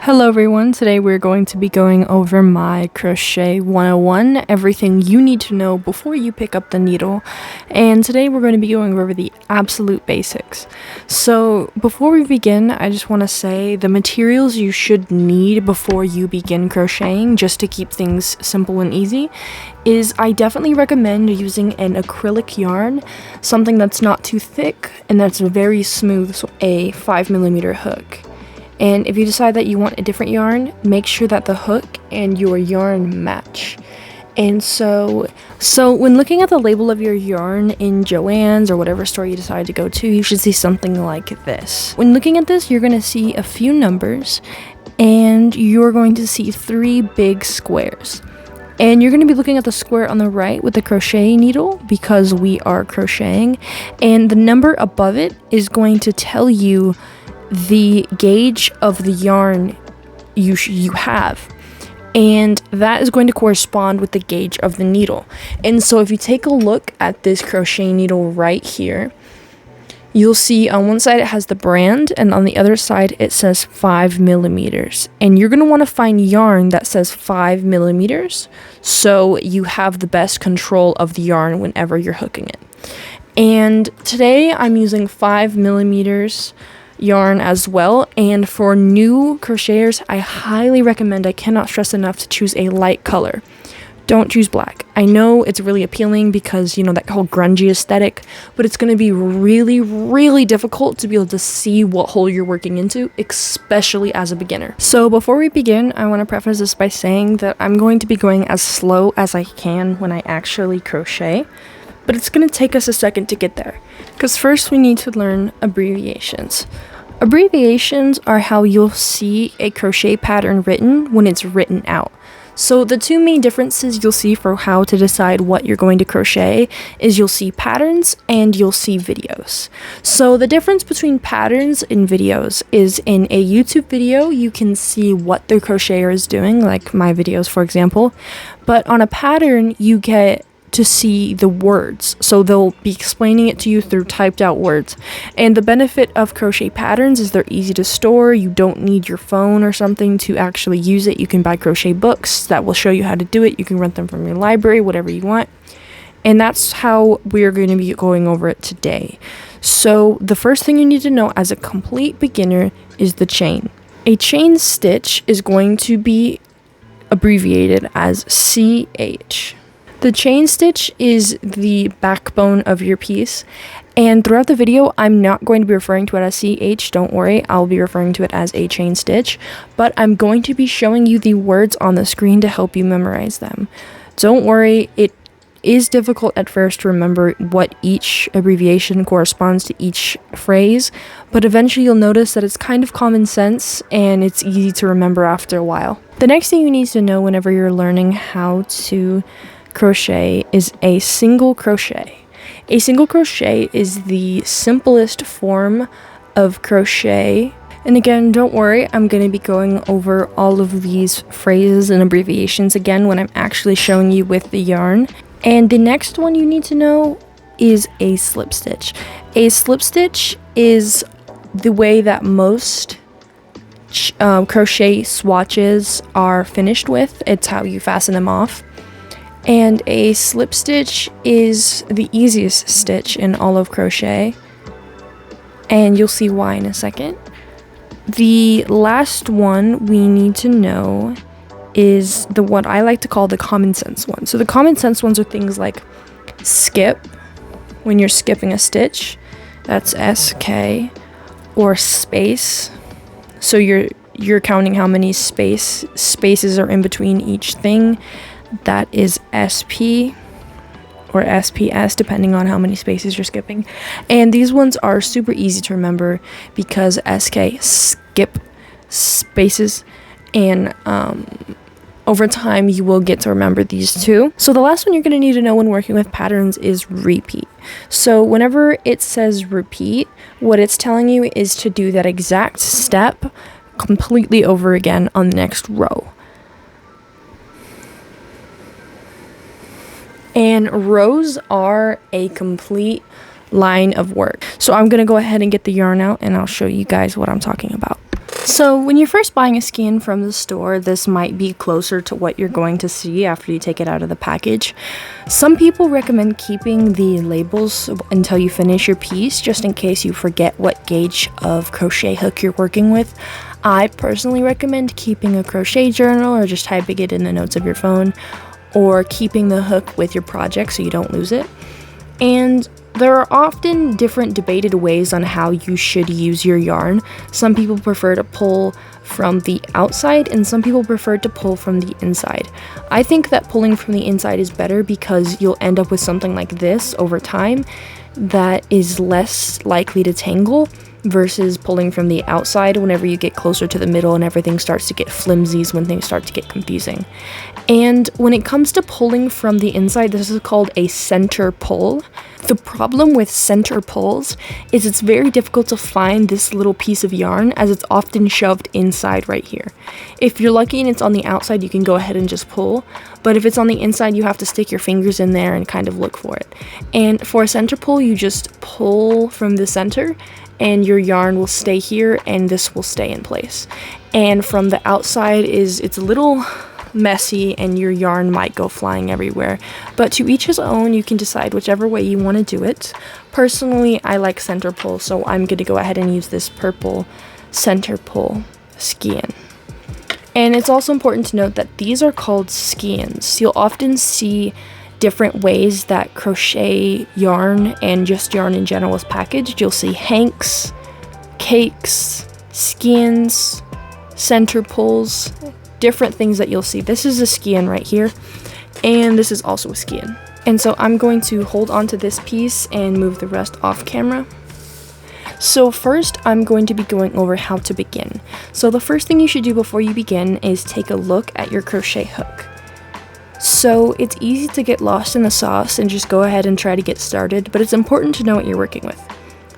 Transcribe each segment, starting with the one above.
Hello everyone, today we're going to be going over my Crochet 101, everything you need to know before you pick up the needle, and today we're going to be going over the absolute basics. So before we begin, I just want to say the materials you should need before you begin crocheting, just to keep things simple and easy, is I definitely recommend using an acrylic yarn, something that's not too thick and that's very smooth, so a 5mm hook. And if you decide that you want a different yarn, make sure that the hook and your yarn match. And so when looking at the label of your yarn in Joann's or whatever store you decide to go to, you should see something like this. When looking at this, you're going to see a few numbers and you're going to see 3 big squares. And you're going to be looking at the square on the right with the crochet needle because we are crocheting. And the number above it is going to tell you the gauge of the yarn you have, and that is going to correspond with the gauge of the needle. And so if you take a look at this crochet needle right here, you'll see on one side it has the brand and on the other side it says 5mm, and you're going to want to find yarn that says 5mm so you have the best control of the yarn whenever you're hooking it. And today I'm using 5mm yarn as well, and for new crocheters I highly recommend, I cannot stress enough, to choose a light color. Don't choose black. I know it's really appealing because, you know, that whole grungy aesthetic, but it's going to be really difficult to be able to see what hole you're working into, especially as a beginner. So before we begin, I want to preface this by saying that I'm going to be going as slow as I can when I actually crochet, but it's going to take us a second to get there, because first we need to learn abbreviations. Abbreviations are how you'll see a crochet pattern written when it's written out. So the 2 main differences you'll see for how to decide what you're going to crochet is you'll see patterns and you'll see videos. So the difference between patterns and videos is in a YouTube video you can see what the crocheter is doing, like my videos for example, but on a pattern you get to see the words, so they'll be explaining it to you through typed out words. And the benefit of crochet patterns is they're easy to store. You don't need your phone or something to actually use it. You can buy crochet books that will show you how to do it. You can rent them from your library, whatever you want. And that's how we're going to be going over it today. So the first thing you need to know as a complete beginner is the chain. A chain stitch is going to be abbreviated as CH. The chain stitch is the backbone of your piece, and throughout the video I'm not going to be referring to it as CH, don't worry, I'll be referring to it as a chain stitch, but I'm going to be showing you the words on the screen to help you memorize them. Don't worry, it is difficult at first to remember what each abbreviation corresponds to each phrase, but eventually you'll notice that it's kind of common sense and it's easy to remember after a while. The next thing you need to know whenever you're learning how to crochet is a single crochet. A single crochet is the simplest form of crochet, and again, don't worry, I'm going to be going over all of these phrases and abbreviations again when I'm actually showing you with the yarn. And the next one you need to know is a slip stitch. A slip stitch is the way that most crochet swatches are finished with. It's how you fasten them off. And a slip stitch is the easiest stitch in all of crochet, and you'll see why in a second. The last one we need to know is the one I like to call the common sense one. So the common sense ones are things like skip, when you're skipping a stitch, that's SK, or space, so you're counting how many spaces are in between each thing. That is SP or SPS, depending on how many spaces you're skipping. And these ones are super easy to remember because SK, skip spaces, and over time you will get to remember these two. So the last one you're going to need to know when working with patterns is repeat. So whenever it says repeat, what it's telling you is to do that exact step completely over again on the next row. And rows are a complete line of work. So I'm going to go ahead and get the yarn out and I'll show you guys what I'm talking about. So when you're first buying a skein from the store, this might be closer to what you're going to see after you take it out of the package. Some people recommend keeping the labels until you finish your piece, just in case you forget what gauge of crochet hook you're working with. I personally recommend keeping a crochet journal or just typing it in the notes of your phone, or keeping the hook with your project so you don't lose it. And there are often different debated ways on how you should use your yarn. Some people prefer to pull from the outside and some people prefer to pull from the inside. I think that pulling from the inside is better because you'll end up with something like this over time that is less likely to tangle versus pulling from the outside whenever you get closer to the middle and everything starts to get flimsy, is when things start to get confusing. And when it comes to pulling from the inside, this is called a center pull. The problem with center pulls is it's very difficult to find this little piece of yarn, as it's often shoved inside right here. If you're lucky and it's on the outside, you can go ahead and just pull, but if it's on the inside, you have to stick your fingers in there and kind of look for it. And for a center pull, you just pull from the center and your yarn will stay here and this will stay in place. And from the outside it's a little messy and your yarn might go flying everywhere, but to each his own. You can decide whichever way you want to do it. Personally, I like center pull, so I'm going to go ahead and use this purple center pull skein. And it's also important to note that these are called skeins. You'll often see different ways that crochet yarn and just yarn in general is packaged. You'll see hanks, cakes, skeins, center pulls, different things that you'll see. This is a skein right here, and this is also a skein. And so I'm going to hold on to this piece and move the rest off camera. So first, I'm going to be going over how to begin. So the first thing you should do before you begin is take a look at your crochet hook. So it's easy to get lost in the sauce and just go ahead and try to get started, but it's important to know what you're working with.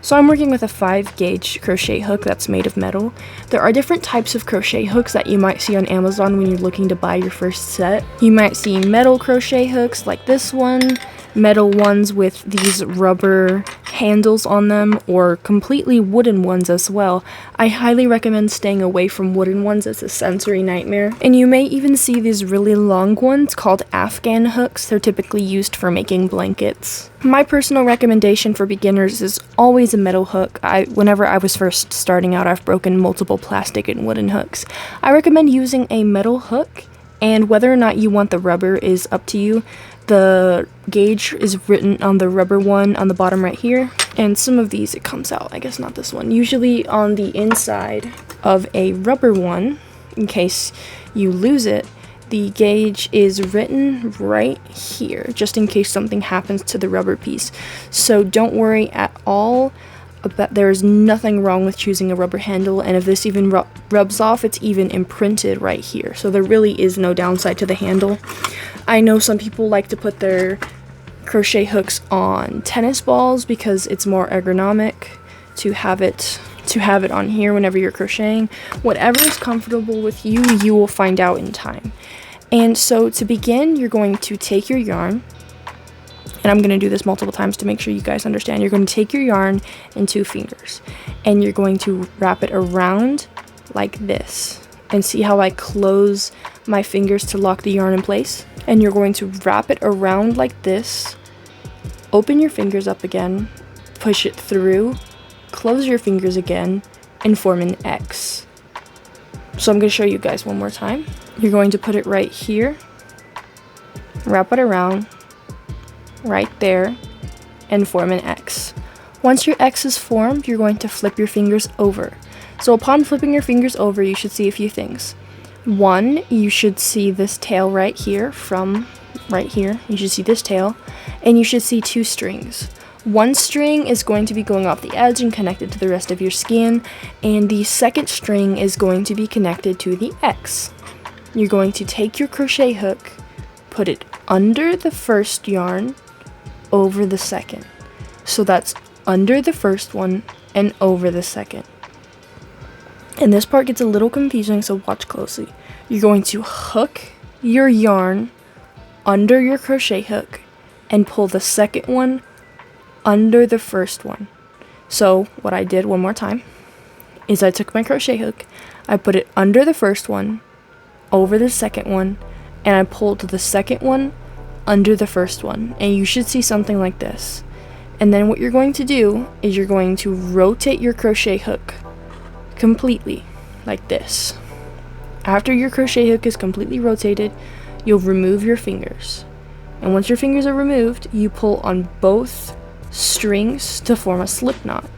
So I'm working with a 5-gauge crochet hook that's made of metal. There are different types of crochet hooks that you might see on Amazon when you're looking to buy your first set. You might see metal crochet hooks like this one, metal ones with these rubber handles on them, or completely wooden ones as well. I highly recommend staying away from wooden ones. It's a sensory nightmare. And you may even see these really long ones called Afghan hooks. They're typically used for making blankets. My personal recommendation for beginners is always a metal hook. Whenever I was first starting out, I've broken multiple plastic and wooden hooks. I recommend using a metal hook, and whether or not you want the rubber is up to you. The gauge is written on the rubber one on the bottom right here, and some of these it comes out, I guess not this one. Usually on the inside of a rubber one, in case you lose it, the gauge is written right here, just in case something happens to the rubber piece. So don't worry at all about, there is nothing wrong with choosing a rubber handle, and if this even rubs off, it's even imprinted right here. So there really is no downside to the handle. I know some people like to put their crochet hooks on tennis balls because it's more ergonomic to have it on here whenever you're crocheting. Whatever is comfortable with you, you will find out in time. And so to begin, you're going to take your yarn, and I'm going to do this multiple times to make sure you guys understand. You're going to take your yarn in 2 fingers, and you're going to wrap it around like this. And see how I close my fingers to lock the yarn in place? And you're going to wrap it around like this, open your fingers up again, push it through, close your fingers again, and form an X. So I'm going to show you guys one more time. You're going to put it right here, wrap it around, right there, and form an X. Once your X is formed, you're going to flip your fingers over. So upon flipping your fingers over, you should see a few things. One, you should see this tail right here, from right here. You should see this tail, and you should see 2 strings. One string is going to be going off the edge and connected to the rest of your skein, and the second string is going to be connected to the X. You're going to take your crochet hook, put it under the first yarn, over the second. So that's under the first one and over the second. And this part gets a little confusing, so watch closely. You're going to hook your yarn under your crochet hook and pull the second one under the first one. So what I did one more time is I took my crochet hook, I put it under the first one, over the second one, and I pulled the second one under the first one, and you should see something like this. And then what you're going to do is you're going to rotate your crochet hook completely like this. After your crochet hook is completely rotated, you'll remove your fingers. And once your fingers are removed, you pull on both strings to form a slip knot.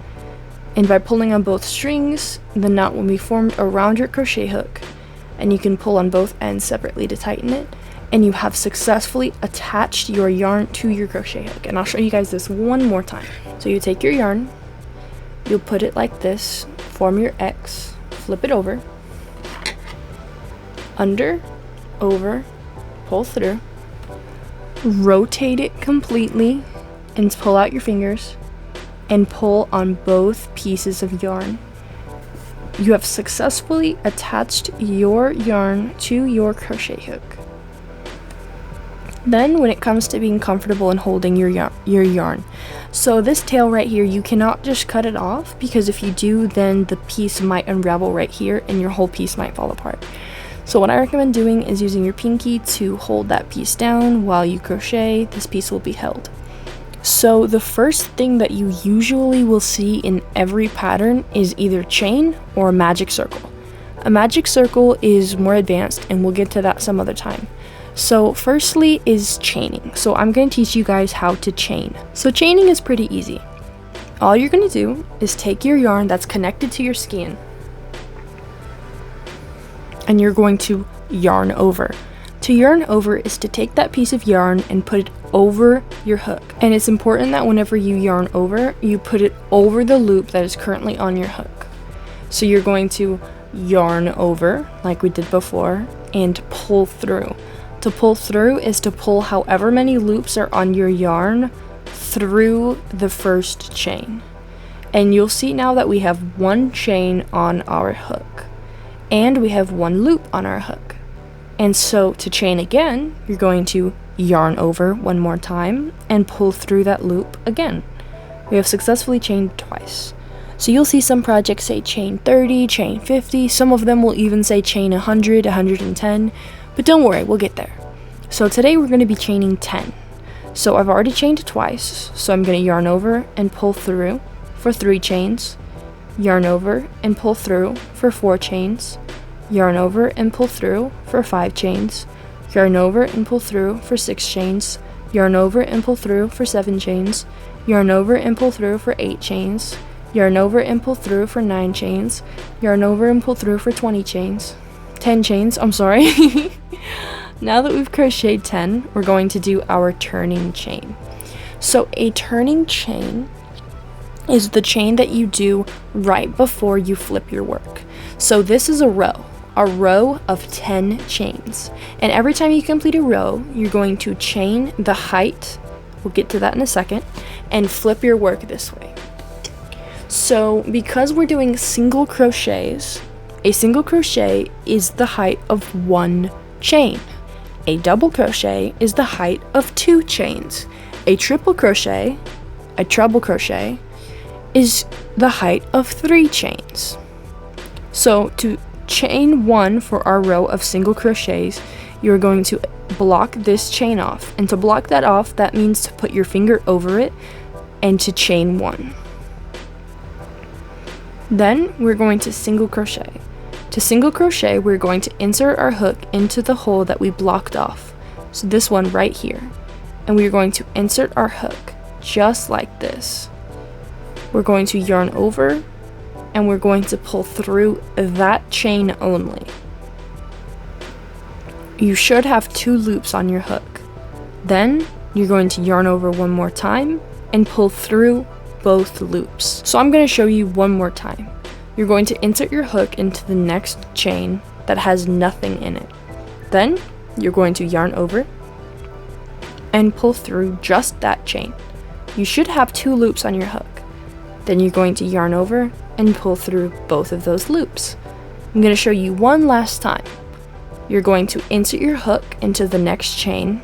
And by pulling on both strings, the knot will be formed around your crochet hook, and you can pull on both ends separately to tighten it, and you have successfully attached your yarn to your crochet hook. And I'll show you guys this one more time. So you take your yarn, you'll put it like this, form your X, flip it over, under, over, pull through, rotate it completely, and pull out your fingers, and pull on both pieces of yarn. You have successfully attached your yarn to your crochet hook. Then when it comes to being comfortable in holding your yarn, so this tail right here, you cannot just cut it off, because if you do, then the piece might unravel right here and your whole piece might fall apart. So what I recommend doing is using your pinky to hold that piece down while you crochet. This piece will be held. So the first thing that you usually will see in every pattern is either chain or a magic circle. A magic circle is more advanced, and we'll get to that some other time. So firstly is chaining. So I'm going to teach you guys how to chain. So chaining is pretty easy. All you're going to do is take your yarn that's connected to your skein, and you're going to yarn over. To yarn over is to take that piece of yarn and put it over your hook. And it's important that whenever you yarn over, you put it over the loop that is currently on your hook. So you're going to yarn over, like we did before, and pull through. To pull through is to pull however many loops are on your yarn through the first chain. And you'll see now that we have one chain on our hook, and we have one loop on our hook. And so to chain again, you're going to yarn over one more time and pull through that loop again. We have successfully chained twice. So you'll see some projects say chain 30, chain 50, some of them will even say chain 100, 110, but don't worry, we'll get there. So today we're going to be chaining 10. So I've already chained twice, so I'm going to yarn over and pull through for 3 chains, yarn over and pull through for 4 chains, yarn over and pull through for 5 chains, yarn over and pull through for 6 chains, yarn over and pull through for 7 chains, yarn over and pull through for 8 chains, yarn over and pull through for 9 chains, yarn over and pull through for 10 chains, I'm sorry. Now that we've crocheted 10, we're going to do our turning chain. So a turning chain is the chain that you do right before you flip your work. So this is a row of 10 chains. And every time you complete a row, you're going to chain the height, we'll get to that in a second, and flip your work this way. So because we're doing single crochets, a single crochet is the height of 1 chain. A double crochet is the height of 2 chains. A triple crochet, a treble crochet, is the height of 3 chains. So to chain 1 for our row of single crochets, you're going to block this chain off. And to block that off, that means to put your finger over it and to chain 1. Then we're going to single crochet. To single crochet, we're going to insert our hook into the hole that we blocked off. So this one right here. And we're going to insert our hook just like this. We're going to yarn over and we're going to pull through that chain only. You should have 2 loops on your hook. Then you're going to yarn over one more time and pull through both loops. So I'm going to show you one more time. You're going to insert your hook into the next chain that has nothing in it. Then you're going to yarn over and pull through just that chain. You should have 2 loops on your hook. Then you're going to yarn over and pull through both of those loops. I'm going to show you one last time. You're going to insert your hook into the next chain,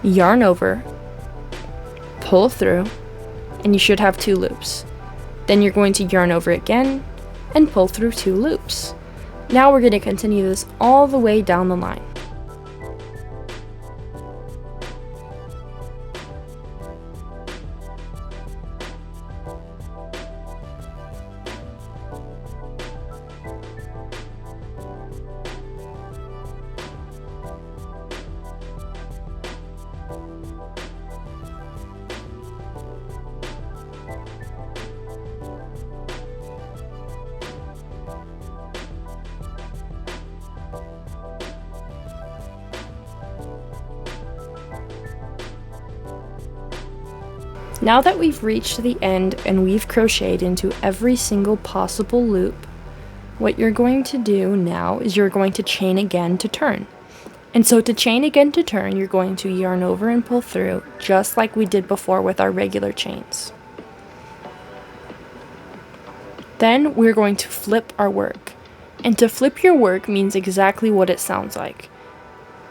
yarn over, pull through, and you should have 2 loops. Then you're going to yarn over again, and pull through 2 loops. Now we're going to continue this all the way down the line. Now that we've reached the end and we've crocheted into every single possible loop, what you're going to do now is you're going to chain again to turn. And so to chain again to turn, you're going to yarn over and pull through, just like we did before with our regular chains. Then we're going to flip our work. And to flip your work means exactly what it sounds like.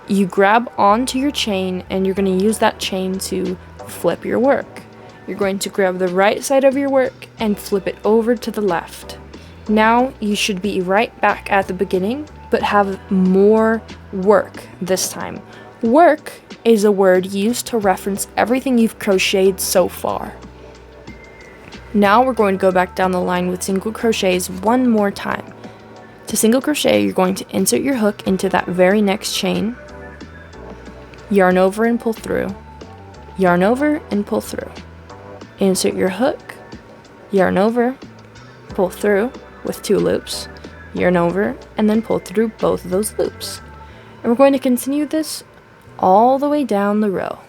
You grab onto your chain and you're going to use that chain to flip your work. You're going to grab the right side of your work and flip it over to the left. Now you should be right back at the beginning, but have more work this time. Work is a word used to reference everything you've crocheted so far. Now we're going to go back down the line with single crochets one more time. To single crochet, you're going to insert your hook into that very next chain, yarn over and pull through, yarn over and pull through. Insert your hook, yarn over, pull through with 2 loops, yarn over, and then pull through both of those loops. And we're going to continue this all the way down the row.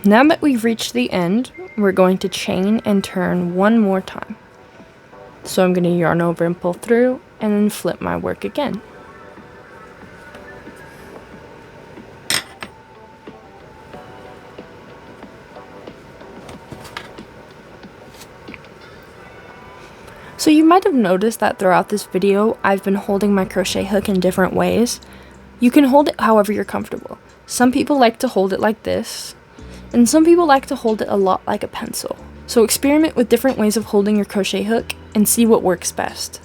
Now that we've reached the end, we're going to chain and turn one more time. So I'm going to yarn over and pull through and then flip my work again. So you might have noticed that throughout this video, I've been holding my crochet hook in different ways. You can hold it however you're comfortable. Some people like to hold it like this, and some people like to hold it a lot like a pencil. So experiment with different ways of holding your crochet hook and see what works best.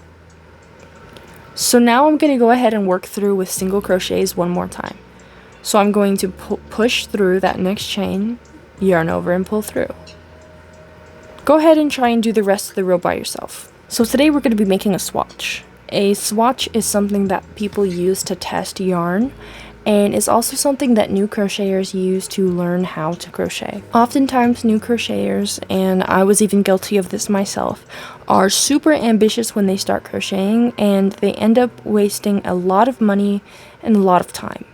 So now I'm going to go ahead and work through with single crochets one more time. So I'm going to push through that next chain, yarn over and pull through. Go ahead and try and do the rest of the row by yourself. So today we're going to be making a swatch. A swatch is something that people use to test yarn, and it's also something that new crocheters use to learn how to crochet. Oftentimes new crocheters, and I was even guilty of this myself, are super ambitious when they start crocheting, and they end up wasting a lot of money and a lot of time.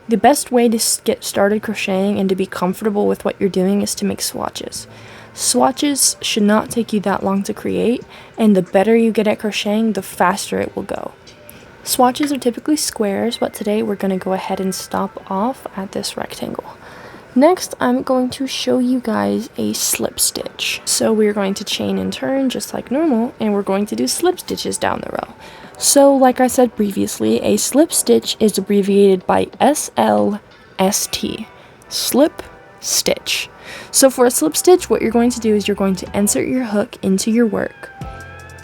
The best way to get started crocheting and to be comfortable with what you're doing is to make swatches. Swatches should not take you that long to create, and the better you get at crocheting, the faster it will go. Swatches are typically squares, but today we're going to go ahead and stop off at this rectangle. Next, I'm going to show you guys a slip stitch. So we're going to chain and turn just like normal, and we're going to do slip stitches down the row. So like I said previously, a slip stitch is abbreviated by SLST, slip stitch. So for a slip stitch, what you're going to do is you're going to insert your hook into your work,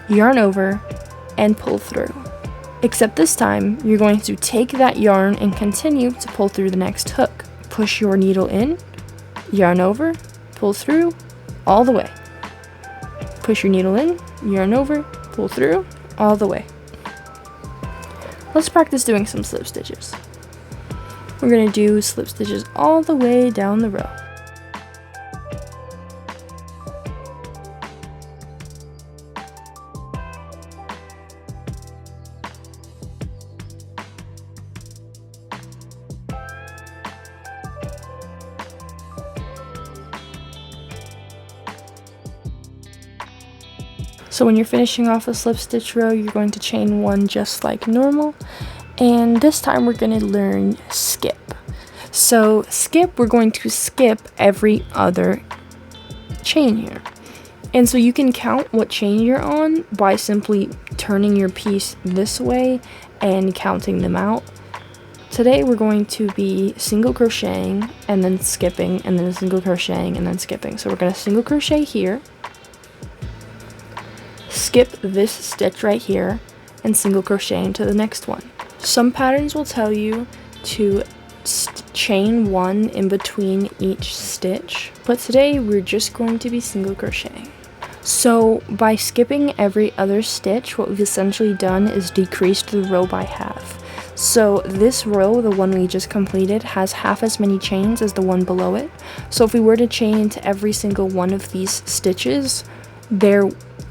yarn over, and pull through. Except this time, you're going to take that yarn and continue to pull through the next hook. Push your needle in, yarn over, pull through, all the way. Push your needle in, yarn over, pull through, all the way. Let's practice doing some slip stitches. We're going to do slip stitches all the way down the row. So when you're finishing off a slip stitch row, you're going to chain 1 just like normal. And this time we're going to learn skip. So skip, we're going to skip every other chain here. And so you can count what chain you're on by simply turning your piece this way and counting them out. Today we're going to be single crocheting and then skipping and then single crocheting and then skipping. So we're going to single crochet here, skip this stitch right here, and single crochet into the next one. Some patterns will tell you to chain 1 in between each stitch, but today we're just going to be single crocheting. So by skipping every other stitch, what we've essentially done is decreased the row by half. So this row, the one we just completed, has half as many chains as the one below it. So if we were to chain into every single one of these stitches,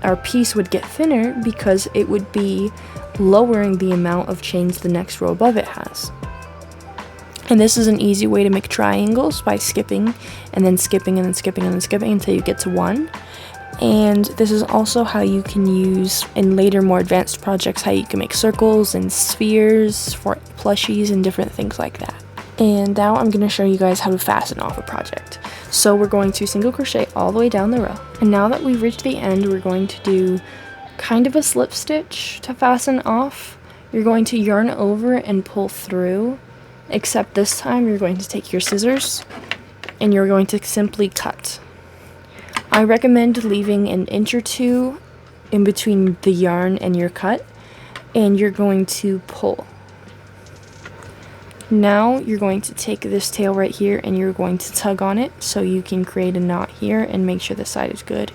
our piece would get thinner because it would be lowering the amount of chains the next row above it has. And this is an easy way to make triangles by skipping and then skipping and then skipping and then skipping until you get to 1. And this is also how you can use, in later more advanced projects, how you can make circles and spheres for plushies and different things like that. And now I'm going to show you guys how to fasten off a project. So we're going to single crochet all the way down the row. And now that we've reached the end, we're going to do kind of a slip stitch to fasten off. You're going to yarn over and pull through, except this time you're going to take your scissors and you're going to simply cut. I recommend leaving an inch or 2 in between the yarn and your cut, and you're going to pull. Now you're going to take this tail right here and you're going to tug on it so you can create a knot here and make sure the side is good.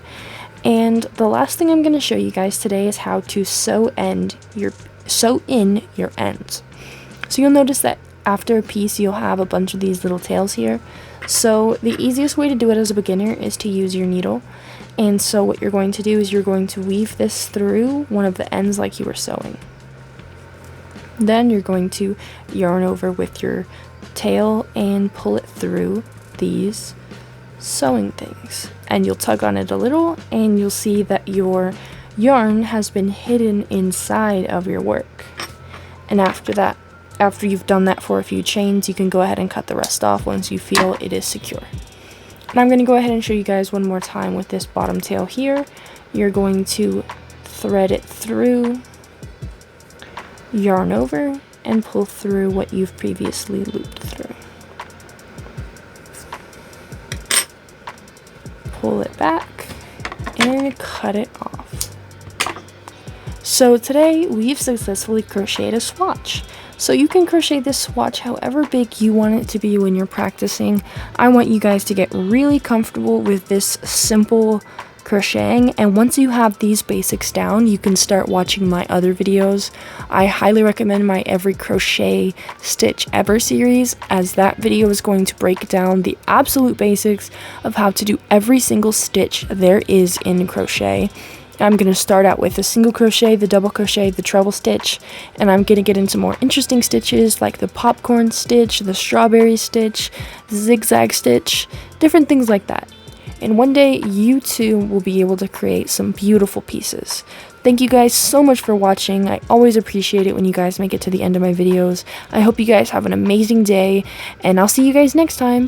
And the last thing I'm going to show you guys today is how to sew in your ends. So you'll notice that after a piece you'll have a bunch of these little tails here. So the easiest way to do it as a beginner is to use your needle. And so what you're going to do is you're going to weave this through one of the ends like you were sewing. Then you're going to yarn over with your tail and pull it through these sewing things. And you'll tug on it a little and you'll see that your yarn has been hidden inside of your work. And after you've done that for a few chains, you can go ahead and cut the rest off once you feel it is secure. And I'm going to go ahead and show you guys one more time with this bottom tail here. You're going to thread it through, yarn over, and pull through what you've previously looped through. Pull it back and cut it off. So today we've successfully crocheted a swatch. So you can crochet this swatch however big you want it to be when you're practicing. I want you guys to get really comfortable with this simple crocheting, and once you have these basics down, you can start watching my other videos. I highly recommend my Every Crochet Stitch Ever series, as that video is going to break down the absolute basics of how to do every single stitch there is in crochet. I'm going to start out with the single crochet, the double crochet, the treble stitch, and I'm going to get into more interesting stitches like the popcorn stitch, the strawberry stitch, the zigzag stitch, different things like that. And one day you too will be able to create some beautiful pieces. Thank you guys so much for watching. I always appreciate it when you guys make it to the end of my videos. I hope you guys have an amazing day, and I'll see you guys next time.